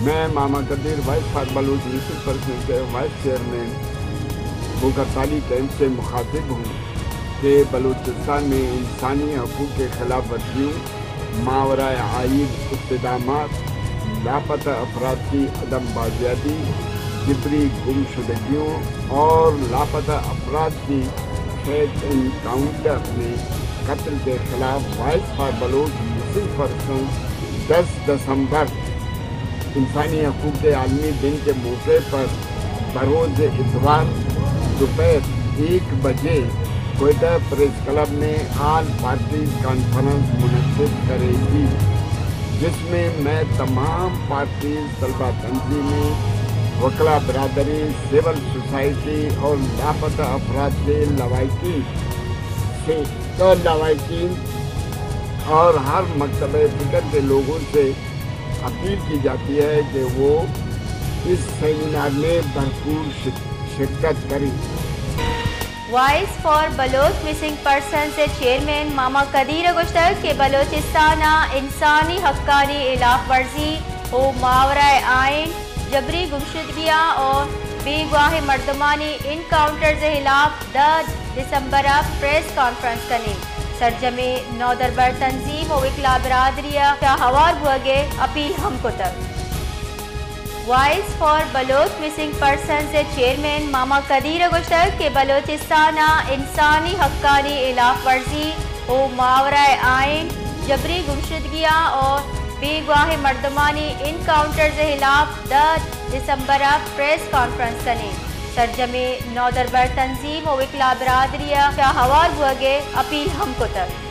میں Mama Qadeer voice for Baloch missing person کے voice chairman بھوک ہڑتالی کیمپ سے مخاطب ہوں کہ بلوچستان میں انسانی حقوق کے خلاف ورزیوں، ماورائے آئین اقتدامات، لاپتہ افراد کی عدم بازیابی، جبری گمشدگیوں اور لاپتہ افراد کی خیز انکاؤنٹر میں قتل کے خلاف voice for Baloch missing person 10 دسمبر انسانی حقوق کے عالمی دن کے موقع پر بروز اتوار دوپہر 1 بجے کوئٹہ پریس کلب میں آل پارٹیز کانفرنس منعقد کرے گی، جس میں تمام پارٹیز، طلبہ تنظیمیں، وکلا برادری، سول سوسائٹی اور لاپتہ افراد کے لواحقین اور ہر مکتبہ فکر کے لوگوں سے اپیل کی جاتی ہے کہ وہ اس سیمینار میں بھرپور شرکت کریں۔ Voice for Baloch missing person سے چیئرمین ماما قدیر گشتگ کہ بلوچستان انسانی حقانی خلاف ورزی و ماورائے آئین، جبری گمشدگیاں اور بے گواہ مردمانی انکاؤنٹر کے خلاف 10 دسمبر پریس کانفرنس کرنے سرجمے نودربر تنظیم و وکلا برادریہ شاہوار بھوگے اپیل ہم کو تک۔ Voice for Baloch missing person سے چیئرمین ماما قدیر گشتگ کہ بلوچستان انسانی حقانی خلاف ورزی و ماورائے آئین، جبری گمشدگیاں اور بے گواہ مردمانی انکاؤنٹر کے خلاف 10 دسمبر پریس کانفرنس کرنے سرجمے نودربر تنظیم و وکلا برادریہ شاہوار بھوگے اپیل ہم کو تک۔